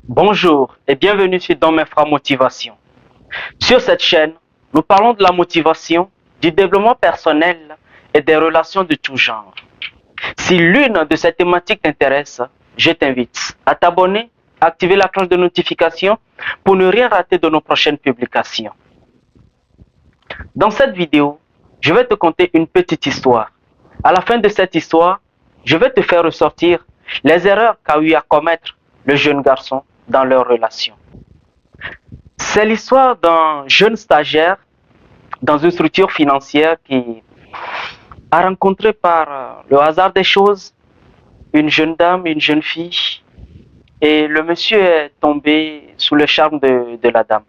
Bonjour et bienvenue sur Dans mes frères motivation. Sur cette chaîne, nous parlons de la motivation, du développement personnel et des relations de tout genre. Si l'une de ces thématiques t'intéresse, je t'invite à t'abonner, à activer la cloche de notification pour ne rien rater de nos prochaines publications. Dans cette vidéo, je vais te conter une petite histoire. À la fin de cette histoire, je vais te faire ressortir les erreurs qu'a eu à commettre le jeune garçon dans leur relation. C'est l'histoire d'un jeune stagiaire dans une structure financière qui a rencontré par le hasard des choses une jeune dame, une jeune fille, et le monsieur est tombé sous le charme de la dame.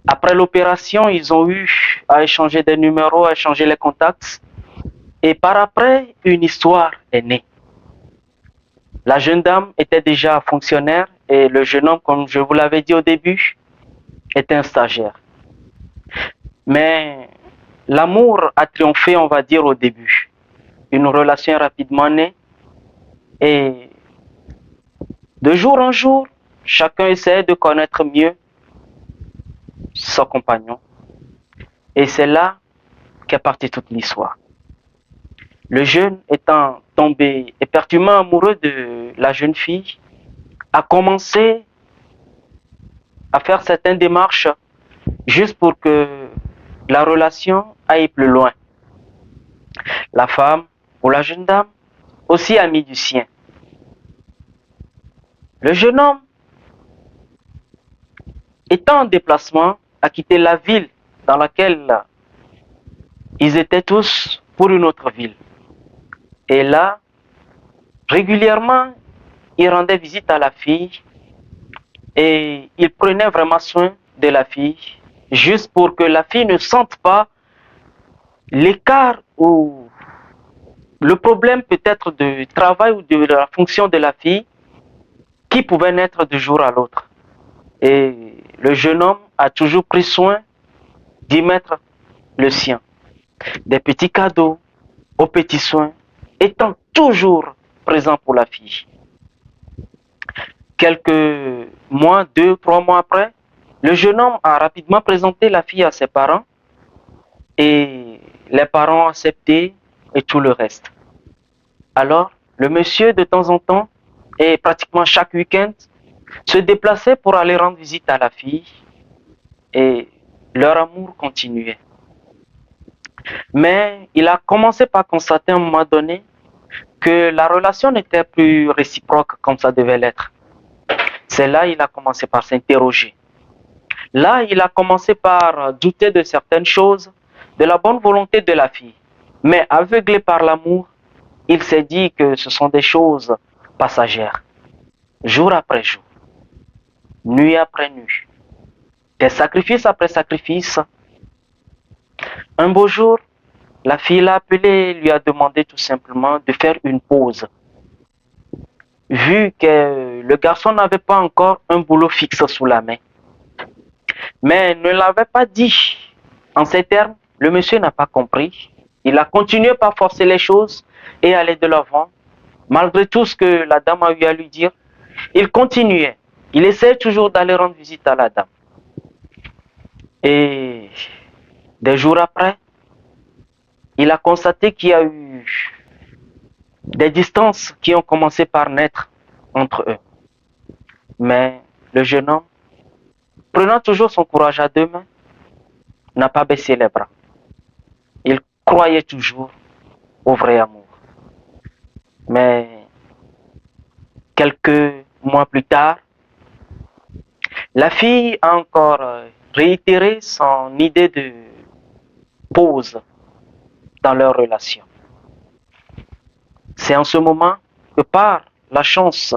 Après l'opération, ils ont eu à échanger des numéros, à échanger les contacts, et par après, une histoire est née. La jeune dame était déjà fonctionnaire et le jeune homme, comme je vous l'avais dit au début, était un stagiaire. Mais l'amour a triomphé, on va dire, au début. Une relation est rapidement née et de jour en jour, chacun essayait de connaître mieux son compagnon. Et c'est là qu'est partie toute l'histoire. Le jeune étant tombé éperdument amoureux de la jeune fille, a commencé à faire certaines démarches juste pour que la relation aille plus loin. La femme ou la jeune dame aussi a mis du sien. Le jeune homme, étant en déplacement, a quitté la ville dans laquelle ils étaient tous pour une autre ville. Et là, régulièrement, il rendait visite à la fille et il prenait vraiment soin de la fille, juste pour que la fille ne sente pas l'écart ou le problème peut-être de travail ou de la fonction de la fille qui pouvait naître de jour à l'autre. Et le jeune homme a toujours pris soin d'y mettre le sien. Des petits cadeaux, aux petits soins, étant toujours présent pour la fille. Quelques mois, 2, 3 mois après, le jeune homme a rapidement présenté la fille à ses parents et les parents ont accepté et tout le reste. Alors, le monsieur, de temps en temps, et pratiquement chaque week-end, se déplaçait pour aller rendre visite à la fille et leur amour continuait. Mais il a commencé par constater à un moment donné que la relation n'était plus réciproque comme ça devait l'être. C'est là qu'il a commencé par s'interroger. Là, il a commencé par douter de certaines choses, de la bonne volonté de la fille. Mais aveuglé par l'amour, il s'est dit que ce sont des choses passagères. Jour après jour, nuit après nuit, des sacrifices après sacrifices. Un beau jour, la fille l'a appelé et lui a demandé tout simplement de faire une pause. Vu que le garçon n'avait pas encore un boulot fixe sous la main. Mais ne l'avait pas dit. En ces termes, le monsieur n'a pas compris. Il a continué par forcer les choses et aller de l'avant. Malgré tout ce que la dame a eu à lui dire, il continuait. Il essayait toujours d'aller rendre visite à la dame. Et des jours après, il a constaté qu'il y a eu des distances qui ont commencé par naître entre eux. Mais le jeune homme, prenant toujours son courage à deux mains, n'a pas baissé les bras. Il croyait toujours au vrai amour. Mais quelques mois plus tard, la fille a encore réitéré son idée de pause dans leur relation. C'est en ce moment que par la chance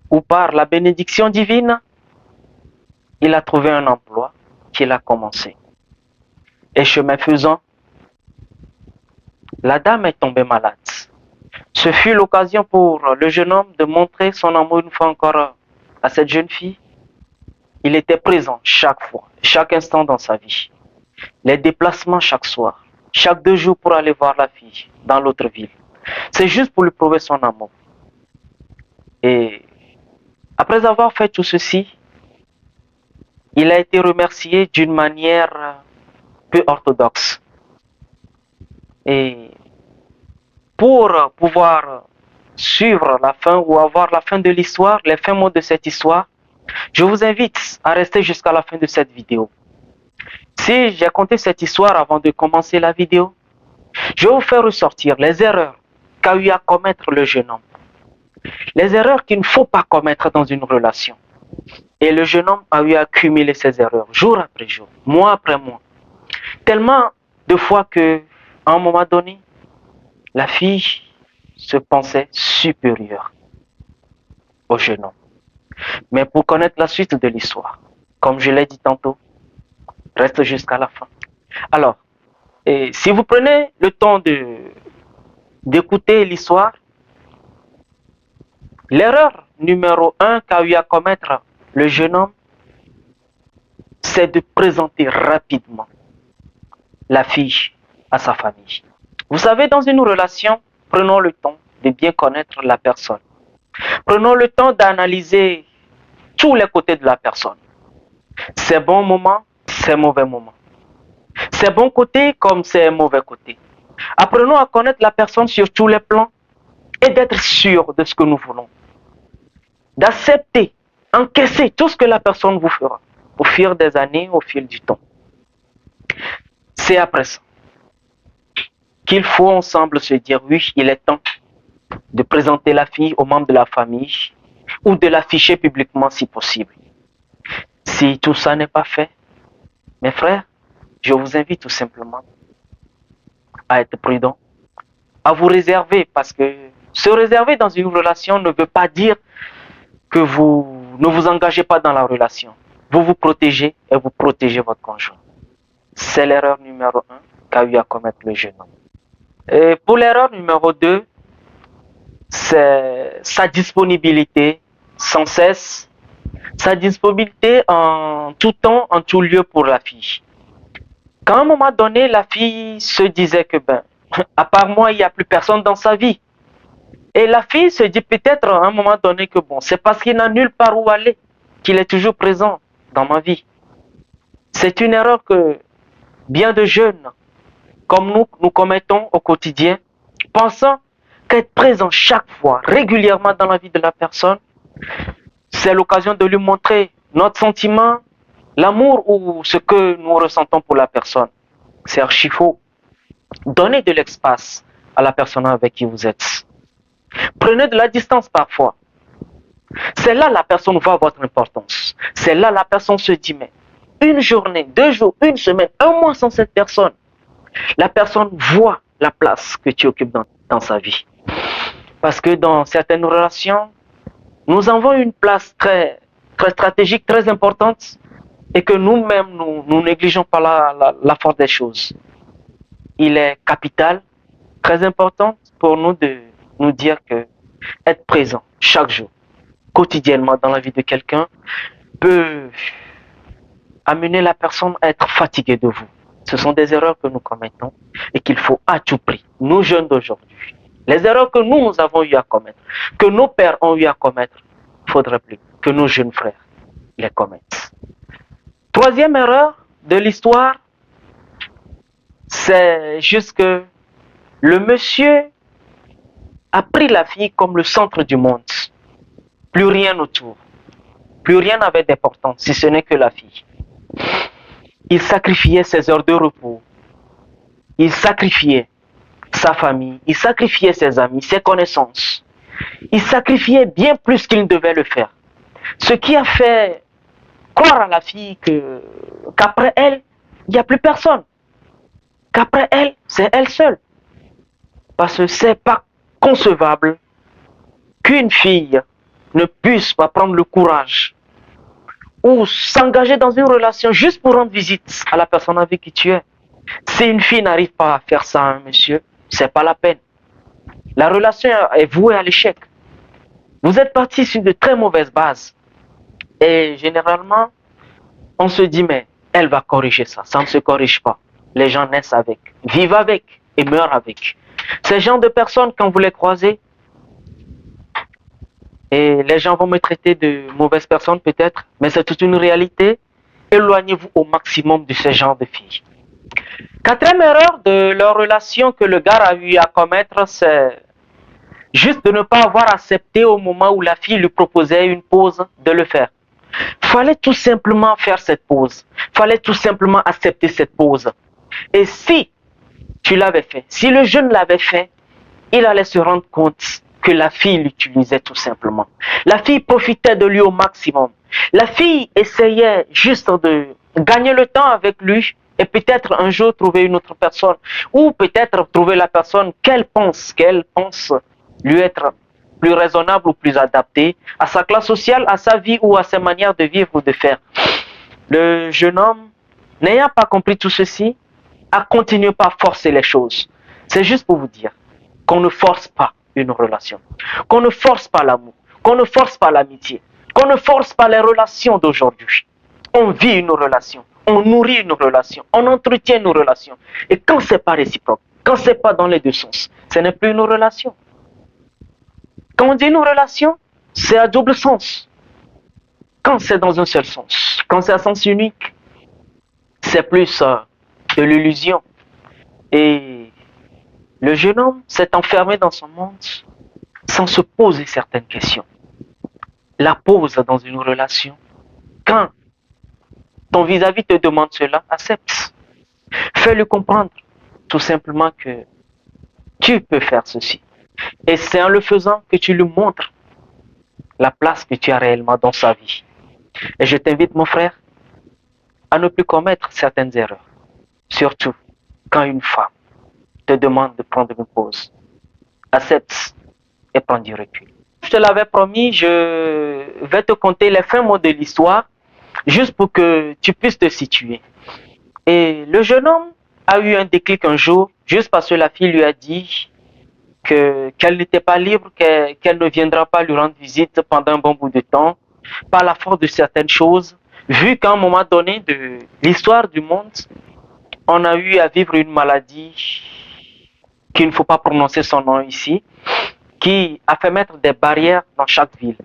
ou par la bénédiction divine, il a trouvé un emploi qu'il a commencé. Et chemin faisant, la dame est tombée malade. Ce fut l'occasion pour le jeune homme de montrer son amour une fois encore à cette jeune fille. Il était présent chaque fois, chaque instant dans sa vie. Les déplacements chaque soir, chaque 2 jours pour aller voir la fille dans l'autre ville. C'est juste pour lui prouver son amour. Et Après avoir fait tout ceci, il a été remercié d'une manière peu orthodoxe. Et pour pouvoir suivre la fin ou avoir la fin de l'histoire, les fins mots de cette histoire, je vous invite à rester jusqu'à la fin de cette vidéo. Si j'ai compté cette histoire avant de commencer la vidéo, je vais vous faire ressortir les erreurs qu'a eu à commettre le jeune homme. Les erreurs qu'il ne faut pas commettre dans une relation. Et le jeune homme a eu à accumuler ces erreurs, jour après jour, mois après mois. Tellement de fois que, à un moment donné, la fille se pensait supérieure au jeune homme. Mais pour connaître la suite de l'histoire, comme je l'ai dit tantôt, reste jusqu'à la fin. Alors, si vous prenez le temps d'écouter l'histoire, l'erreur numéro 1 qu'a eu à commettre le jeune homme, c'est de présenter rapidement la fille à sa famille. Vous savez, dans une relation, prenons le temps de bien connaître la personne. Prenons le temps d'analyser tous les côtés de la personne. Ses bons moments, ses mauvais moments. Ses bons côtés comme ses mauvais côtés. Apprenons à connaître la personne sur tous les plans et d'être sûr de ce que nous voulons. D'accepter, encaisser tout ce que la personne vous fera au fil des années, au fil du temps. C'est après ça qu'il faut ensemble se dire oui, il est temps de présenter la fille aux membres de la famille ou de l'afficher publiquement si possible. Si tout ça n'est pas fait, mes frères, je vous invite tout simplement à être prudent, à vous réserver, parce que se réserver dans une relation ne veut pas dire que vous ne vous engagez pas dans la relation. Vous vous protégez et vous protégez votre conjoint. C'est l'erreur numéro 1 qu'a eu à commettre le jeune homme. Et pour l'erreur numéro 2, c'est sa disponibilité sans cesse, sa disponibilité en tout temps, en tout lieu pour la fille. Quand à un moment donné, la fille se disait que à part moi, il n'y a plus personne dans sa vie. Et la fille se dit peut-être à un moment donné que c'est parce qu'il n'a nulle part où aller, qu'il est toujours présent dans ma vie. C'est une erreur que bien de jeunes, comme nous commettons au quotidien, pensant qu'être présent chaque fois, régulièrement dans la vie de la personne, c'est l'occasion de lui montrer notre sentiment, l'amour ou ce que nous ressentons pour la personne. C'est archi faux. Donnez de l'espace à la personne avec qui vous êtes. Prenez de la distance parfois. C'est là la personne voit votre importance. C'est là la personne se dit, mais une journée, 2 jours, une semaine, 1 mois sans cette personne, la personne voit la place que tu occupes dans sa vie. Parce que dans certaines relations, nous avons une place très, très stratégique, très importante, et que nous-mêmes, nous négligeons pas la force des choses. Il est capital, très important pour nous de nous dire que être présent chaque jour, quotidiennement dans la vie de quelqu'un, peut amener la personne à être fatiguée de vous. Ce sont des erreurs que nous commettons et qu'il faut à tout prix, nous jeunes d'aujourd'hui, les erreurs que nous avons eu à commettre, que nos pères ont eu à commettre, il ne faudrait plus que nos jeunes frères les commettent. Troisième erreur de l'histoire, c'est juste que le monsieur a pris la fille comme le centre du monde. Plus rien autour. Plus rien n'avait d'importance, si ce n'est que la fille. Il sacrifiait ses heures de repos. Il sacrifiait sa famille. Il sacrifiait ses amis, ses connaissances. Il sacrifiait bien plus qu'il ne devait le faire. Ce qui a fait croire à la fille qu'après elle, il n'y a plus personne. Qu'après elle, c'est elle seule. Parce que c'est pas concevable qu'une fille ne puisse pas prendre le courage ou s'engager dans une relation juste pour rendre visite à la personne avec qui tu es. Si une fille n'arrive pas à faire ça à un monsieur, c'est pas la peine. La relation est vouée à l'échec. Vous êtes parti sur de très mauvaises bases. Et généralement, on se dit, mais elle va corriger ça. Ça ne se corrige pas. Les gens naissent avec, vivent avec et meurent avec. Ces gens de personnes, quand vous les croisez, Et les gens vont me traiter de mauvaise personne peut-être, mais c'est toute une réalité. Éloignez-vous au maximum de ce genre de filles. Quatrième erreur de leur relation que le gars a eu à commettre, c'est juste de ne pas avoir accepté au moment où la fille lui proposait une pause de le faire. Fallait tout simplement faire cette pause. Fallait tout simplement accepter cette pause. Et si tu l'avais fait, si le jeune l'avait fait, il allait se rendre compte que la fille l'utilisait tout simplement. La fille profitait de lui au maximum. La fille essayait juste de gagner le temps avec lui et peut-être un jour trouver une autre personne ou peut-être trouver la personne qu'elle pense lui être plus raisonnable ou plus adaptée à sa classe sociale, à sa vie ou à ses manières de vivre ou de faire. Le jeune homme, n'ayant pas compris tout ceci, a continué par forcer les choses. C'est juste pour vous dire qu'on ne force pas une relation, qu'on ne force pas l'amour, qu'on ne force pas l'amitié, qu'on ne force pas les relations d'aujourd'hui. On vit une relation, on nourrit une relation, on entretient une relation. Et quand c'est pas réciproque, quand c'est pas dans les deux sens, ce n'est plus une relation. Quand on dit une relation, c'est à double sens. Quand c'est dans un seul sens, quand c'est à sens unique, c'est plus de l'illusion. Et le jeune homme s'est enfermé dans son monde sans se poser certaines questions. La pose dans une relation, quand ton vis-à-vis te demande cela, accepte. Fais-lui comprendre tout simplement que tu peux faire ceci. Et c'est en le faisant que tu lui montres la place que tu as réellement dans sa vie. Et je t'invite, mon frère, à ne plus commettre certaines erreurs. Surtout quand une femme te demande de prendre une pause. Accepte et prends du recul. Je te l'avais promis, je vais te conter les fins mots de l'histoire, juste pour que tu puisses te situer. Et le jeune homme a eu un déclic un jour, juste parce que la fille lui a dit qu'elle n'était pas libre, qu'elle ne viendra pas lui rendre visite pendant un bon bout de temps, par la force de certaines choses, vu qu'à un moment donné de l'histoire du monde, on a eu à vivre une maladie qu'il ne faut pas prononcer son nom ici, qui a fait mettre des barrières dans chaque ville.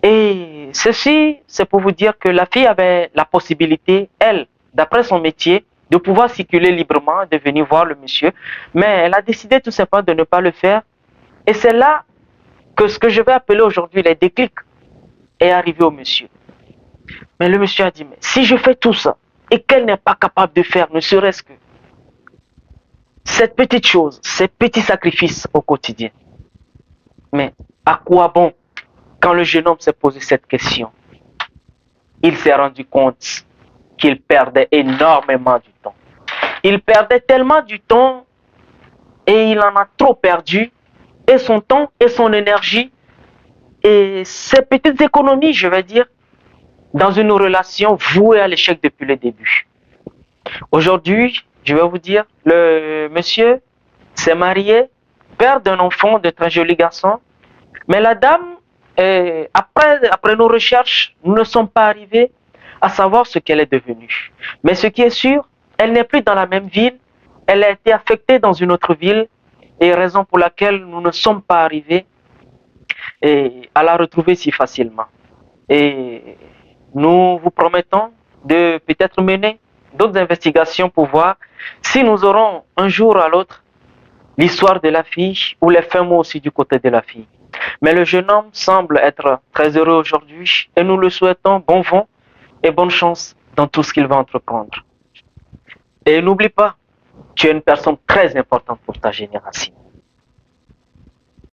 Et ceci, c'est pour vous dire que la fille avait la possibilité, elle, d'après son métier, de pouvoir circuler librement, de venir voir le monsieur, mais elle a décidé tout simplement de ne pas le faire. Et c'est là que ce que je vais appeler aujourd'hui les déclics est arrivé au monsieur. Mais le monsieur a dit, mais si je fais tout ça, et qu'elle n'est pas capable de faire, ne serait-ce que cette petite chose, ces petits sacrifices au quotidien, mais à quoi bon? Quand le jeune homme s'est posé cette question, il s'est rendu compte qu'il perdait énormément du temps. Il perdait tellement du temps et il en a trop perdu, et son temps et son énergie, et ces petites économies, je vais dire, dans une relation vouée à l'échec depuis le début. Aujourd'hui, je vais vous dire, le monsieur s'est marié, père d'un enfant, de très joli garçon, mais la dame, après nos recherches, nous ne sommes pas arrivés à savoir ce qu'elle est devenue. Mais ce qui est sûr, elle n'est plus dans la même ville, elle a été affectée dans une autre ville, et raison pour laquelle nous ne sommes pas arrivés à la retrouver si facilement. Et nous vous promettons de peut-être mener d'autres investigations pour voir si nous aurons un jour à l'autre l'histoire de la fille ou les fins mots aussi du côté de la fille. Mais le jeune homme semble être très heureux aujourd'hui et nous le souhaitons bon vent et bonne chance dans tout ce qu'il va entreprendre. Et n'oublie pas, tu es une personne très importante pour ta génération.